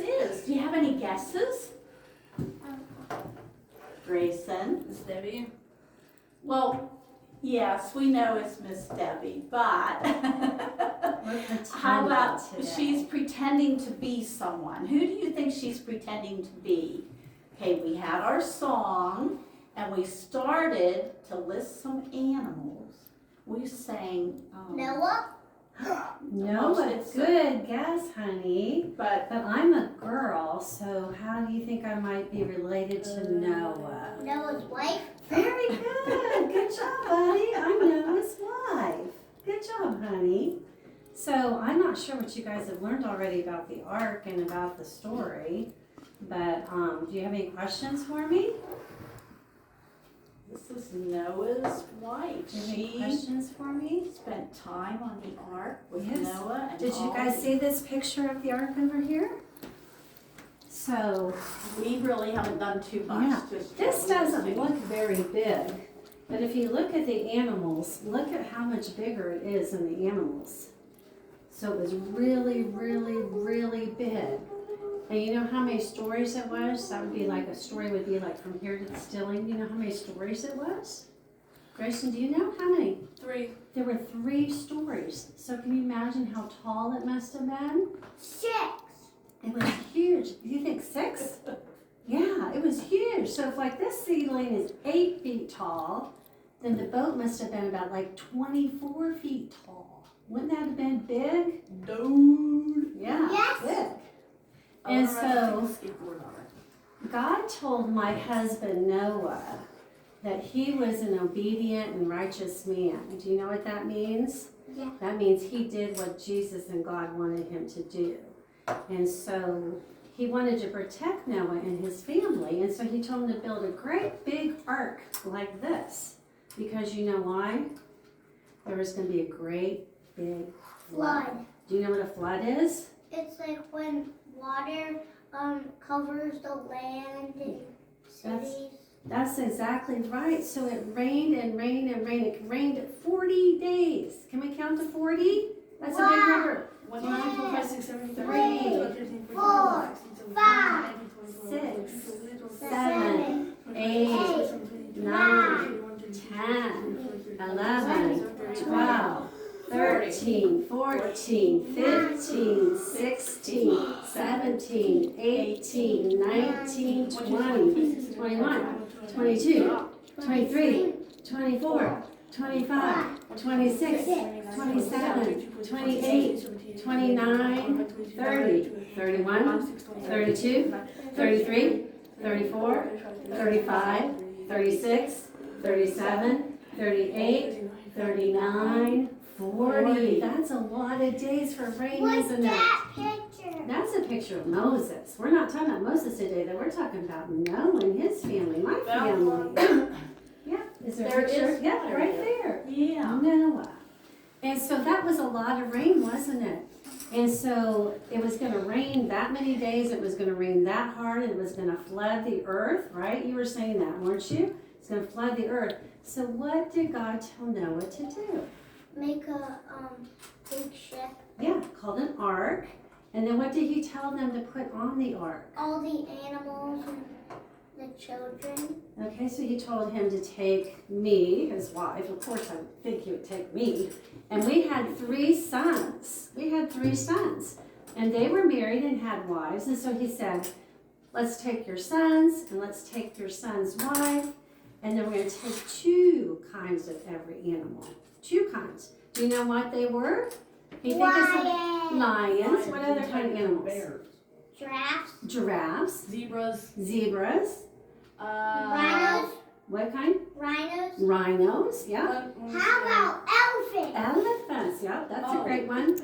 is. Do you have any guesses? Grayson? Miss Debbie? Well, yes, we know it's Miss Debbie, but how about she's pretending to be someone? Who do you think she's pretending to be? Okay, we had our song, and we started to list some animals. We sang Noah? Noah, good guess, honey. But I'm a girl, so how do you think I might be related to Noah? Noah's wife? Very good. Good job, buddy. I'm Noah's wife. Good job, honey. So I'm not sure what you guys have learned already about the ark and about the story, but do you have any questions for me? this is Noah's wife. Do you have any She questions for me? spent time on the ark with Yes. Noah. And Did you all guys see this picture of the ark over here? So We really haven't done too much. Yeah. Just this doesn't look very big, but if you look at the animals, look at how much bigger it is than the animals. So it was really, really, really big. And you know how many stories it was? That would be like, a story would be like from here to the stilling. You know how many stories it was? Grayson, do you know how many? 3. There were 3 stories. So can you imagine how tall it must have been? 6. It was huge. Do you think 6? Yeah, it was huge. So if like this ceiling is 8 feet tall, then the boat must have been about like 24 feet tall. Wouldn't that have been big? Dude. Yeah, Yes. big. And so God told my husband Noah that he was an obedient and righteous man. Do you know what that means? Yeah. That means he did what Jesus and God wanted him to do. And so he wanted to protect Noah and his family. And so he told him to build a great big ark like this. Because you know why? There was going to be a great big Flood. Do you know what a flood is? It's like when water covers the land and cities. That's exactly right. So it rained and rained and rained. It rained 40 days. Can we count to 40? That's a big Wow. number. 1, 2, 3, 4, 5, 6, 7, 8, 9, 10, 3, 11, 12, 13, 14, 4, 15, 5, 6, 7, 7, 8, 9, 10, 11, 12, 13, 14, 15, 16, 17, 18, 19, 20, 21, 22, 23, 24, 25, 26, 27, 28, 29, 30, 31, 32, 33, 34, 35, 36, 37, 38, 39, 40. That's a lot of days for rain, What's isn't it? that picture? That's a picture of Moses. We're not talking about Moses today, though. We're talking about Noah and his family, my family. Yeah, is there a There picture? is Yeah, one. right there. Yeah. Noah. And so that was a lot of rain, wasn't it? And so it was going to rain that many days. It was going to rain that hard. And it was going to flood the earth, right? You were saying that, weren't you? It's going to flood the earth. So what did God tell Noah to do? Make a big ship. Yeah, called an ark. And then what did he tell them to put on the ark? All the animals and the children. Okay, so he told him to take me, his wife. Of course, I would think he would take me. And we had 3 sons. We had 3 sons. And they were married and had wives. And so he said, let's take your sons and let's take your son's wife. And then we're going to take 2 kinds of every animal. 2 kinds. Do you know what they were? Can you think of some? Lions. What other kind of animals? Bears. Giraffes. Giraffes. Zebras. Zebras. Rhinos. What kind? Rhinos. Rhinos. Yeah. How about elephants? Elephants. Yeah, that's a great one.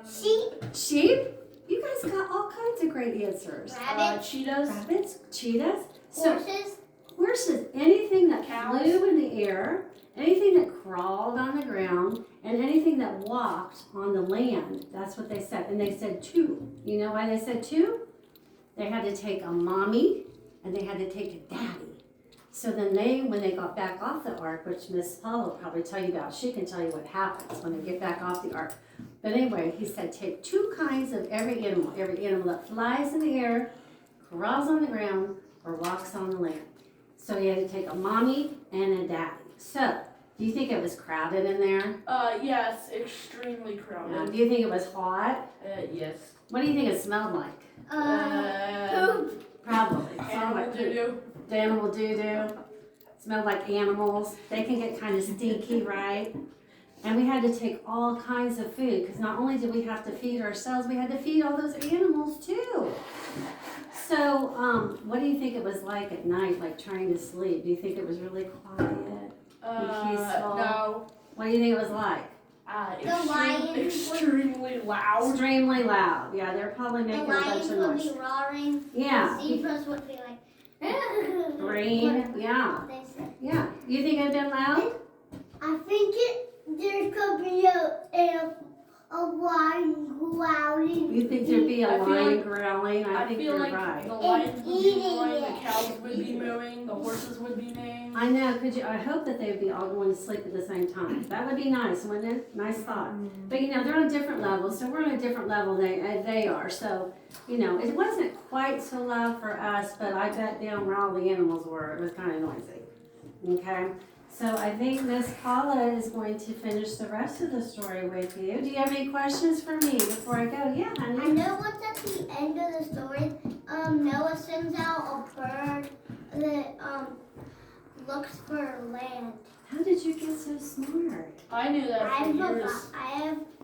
Sheep. Sheep. You guys got all kinds of great answers. Rabbits. Cheetahs. Rabbits. Cheetahs. So Horses. horses. Anything that Cows. flew in the air. Anything that crawled on the ground. And anything that walked on the land. That's what they said. And they said 2. You know why they said 2? They had to take a mommy and they had to take a daddy. So then when they got back off the ark, which Miss Paula will probably tell you about, she can tell you what happens when they get back off the ark. But anyway, he said take 2 kinds of every animal that flies in the air, crawls on the ground, or walks on the land. So he had to take a mommy and a daddy. So, do you think it was crowded in there? Yes, extremely crowded. Do you think it was hot? Yes. What do you think it smelled like? Poop. Probably. It smelled Animal like doo-doo. the animal doo-doo. Smelled like animals. They can get kind of stinky, right? And we had to take all kinds of food because not only did we have to feed ourselves, we had to feed all those animals too. So, what do you think it was like at night, like trying to sleep? Do you think it was really quiet? Peaceful? No. What do you think it was like? Extremely loud. Extremely loud. Yeah, they're probably making a bunch lions of would noise. be roaring. Yeah. The zebras would be like. Green. Yeah. They said. Yeah. You think it'd been loud? I think there could be a lion growling. You think there'd be a I feel lion like- growling? I think feel you're like right. the lions would be eating roaring, the it. cows would be mooing, the horses would be neighing. I know. I hope that they would be all going to sleep at the same time. That would be nice, wouldn't it? Nice thought. But they're on different levels, so we're on a different level they are. So, it wasn't quite so loud for us, but I bet down where all the animals were, it was kind of noisy. Okay? So I think Miss Paula is going to finish the rest of the story with you. Do you have any questions for me before I go? Yeah, honey. I know what's at the end of the story. Noah sends out a bird that looks for land. How did you get so smart? I knew that I for have years.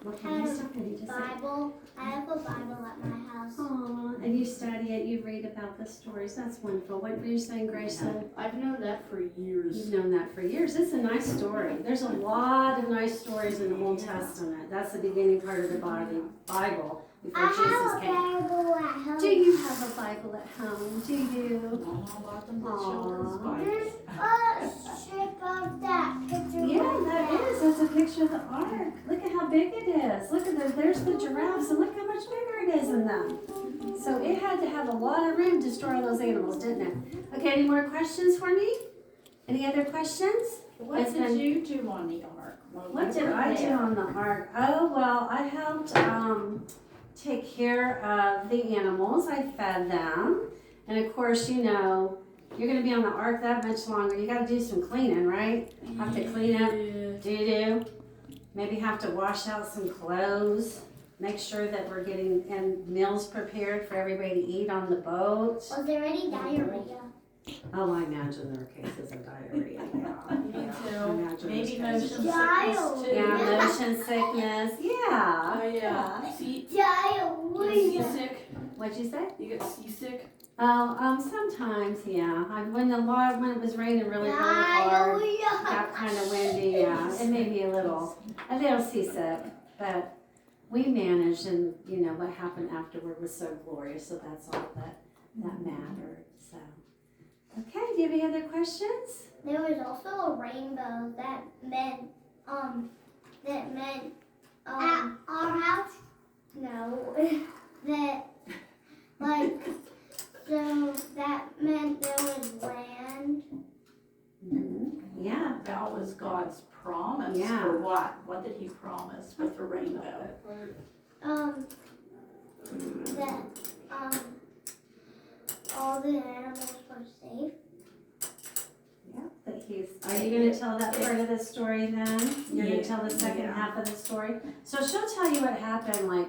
What can you stop it? You just say, Bible. I have a Bible at my house. aw, and you study it, you read about the stories. That's wonderful. What were you saying, Grayson? I've known that for years. You've known that for years. It's a nice story. There's a lot of nice stories in the Old Testament. That's the beginning part of the Bible before I Jesus have a came. Bible at home. Do you have a Bible at home? Do you? All about them Aw. children's There's Bibles. a strip of that picture. Yeah, right that there. is. That's a picture of the ark. Look at how big it is. Look at there's the giraffes, and look how much bigger it is than them. So it had to have a lot of room to store all those animals, didn't it? Okay, any more questions for me? Any other questions? What It's did been- you do on the ark? What did I do on the ark? Oh, well, I helped take care of the animals. I fed them. And of course, you're going to be on the ark that much longer. You got to do some cleaning, right? Have to clean up doo-doo. Maybe have to wash out some clothes. Make sure that we're getting meals prepared for everybody to eat on the boat. Was there any diarrhea? Oh, I imagine there are cases of diarrhea. Yeah. Me Yeah, too. I imagine Maybe there's motion cases. Child. sickness too. Yeah, motion sickness. Yeah. Oh yeah. Seasick. Diarrhea. What'd you say? You get seasick. Oh, sometimes, yeah. When it was raining really hard, Diarrhea. got kind of windy, yeah. It made me a little seasick, but we managed, and what happened afterward was so glorious. So that's all that mattered. So, okay. Do you have any other questions? There was also a rainbow that meant at our house. No, that so that meant there was land. Yeah. That was God's promise Yeah. for what? What did he promise with the rainbow? That all the animals were safe. Yeah, but are you going to tell that part of the story then? You're going Yeah. to tell the second half of the story? So she'll tell you what happened,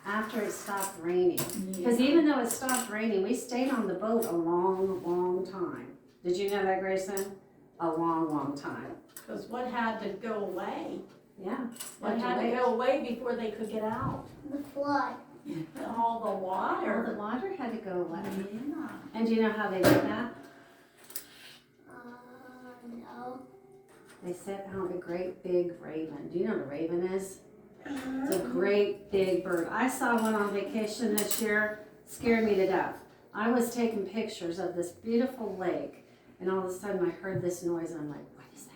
after it stopped raining. Because even though it stopped raining, we stayed on the boat a long, long time. Did you know that, Grayson? A long, long time. Because what had to go away? Yeah. What had to go away before they could get out? The flood. All the All the water. water had to go away. Yeah. And do you know how they did that? No. They sent out a great big raven. Do you know what a raven is? It's a great big bird. I saw one on vacation this year. Scared me to death. I was taking pictures of this beautiful lake, and all of a sudden I heard this noise, and I'm like, what is that?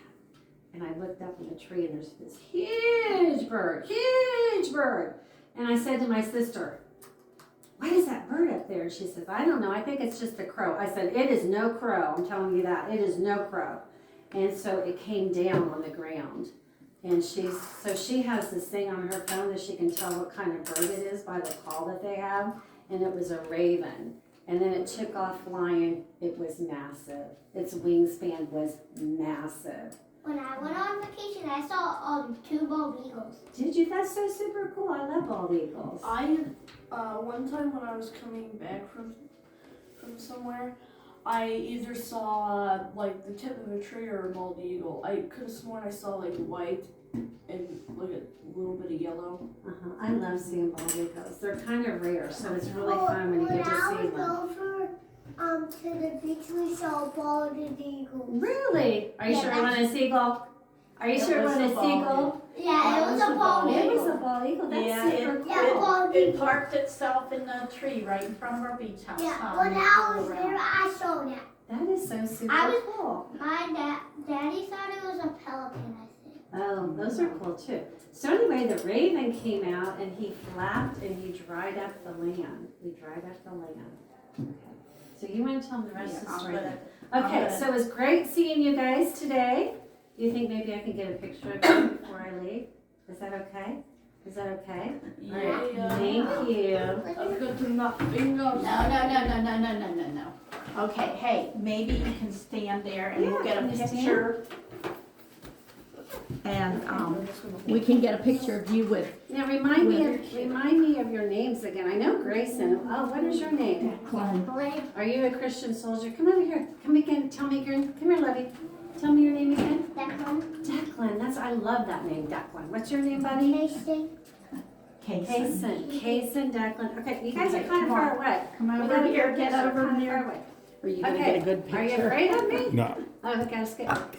And I looked up in the tree, and there's this huge bird. And I said to my sister, what is that bird up there? And she says, I don't know, I think it's just a crow. I said, it is no crow, I'm telling you that, it is no crow. And so it came down on the ground. And she has this thing on her phone that she can tell what kind of bird it is by the call that they have. And it was a raven. And then it took off flying. It was massive. Its wingspan was massive. When I went on vacation, I saw 2 bald eagles. Did you? That's so super cool. I love bald eagles. One time when I was coming back from somewhere, I either saw like the tip of a tree or a bald eagle. I could have sworn I saw like white and like a little bit of yellow. I love seeing bald eagles. They're kind of rare, so it's really fun when you get to see them. Over to the beach, we saw bald eagles. Really? Are you Yeah, sure it wasn't a seagull? Are you sure it wasn't a seagull? Yeah, it was a bald It eagle. was a bald eagle. That's Yeah, super cool. Yeah, bald It eagle. parked itself in the tree right in front of our beach house. Yeah, when I was there, I saw that. That is so super I was- cool. My daddy thought it was a pelican, I think. Oh, those are cool too. So anyway, the raven came out and he flapped and he dried up the land. He dried up the land. Okay. So you want to tell them the rest of the story then? Okay, so it was great seeing you guys today. You think maybe I can get a picture of you before I leave? Is that okay? Is that okay? All right. Thank you. I've got to knock fingers. No. Okay, hey, maybe you can stand there and we'll get a can you stand? picture. And we can get a picture of you with Now remind me of your names again. I know Grayson. Oh, what is your name? Blake. Are you a Christian soldier? Come over here. Come again. Tell me again. Come here, Lovey. Tell me your name again. Declan. Declan. I love that name, Declan. What's your name, buddy? Mason. Kason. Kason, Declan. Okay, you guys are Okay, kind of come far away. Come We over gotta here, a get picture over kind of there. far away. Are you gonna Okay. get a good Are you picture? afraid of me? No. Oh, okay,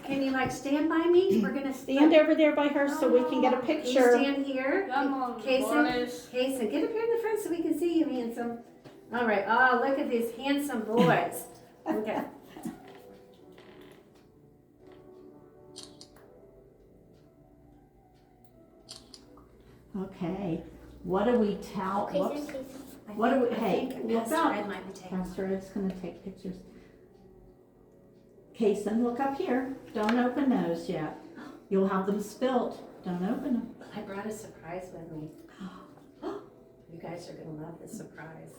can you like stand by me? We're gonna Stand over there by her so we can get a You picture. stand here. Come on, Kason, boys. Kason, get up here in the front so we can see you, handsome. All right. Oh, look at these handsome boys. Okay. Okay, what do we tell, whoops. Jason. What do we, I hey, think look Pastor up. Ed might be taking. Pastor Ed's gonna take pictures. Kason, look up here. Don't open those yet. You'll have them spilt. Don't open them. I brought a surprise with me. You guys are gonna love the surprise.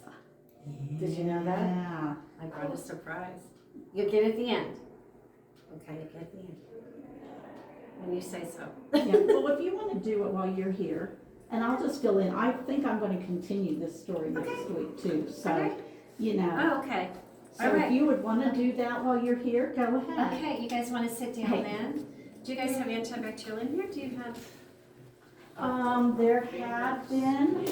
Did you know that? Yeah. I brought a surprise. You'll get it at the end. Okay, you get it at the end. When you say so. Yeah, well, if you wanna do it while you're here, and I'll just fill in, I think I'm gonna continue this story next week too, so, Okay. you know. Oh, okay. So all right. if you would wanna do that while you're here, go ahead. Okay, you guys wanna sit down Hey. then? Do you guys have antibacterial in here? Do you have? There had been,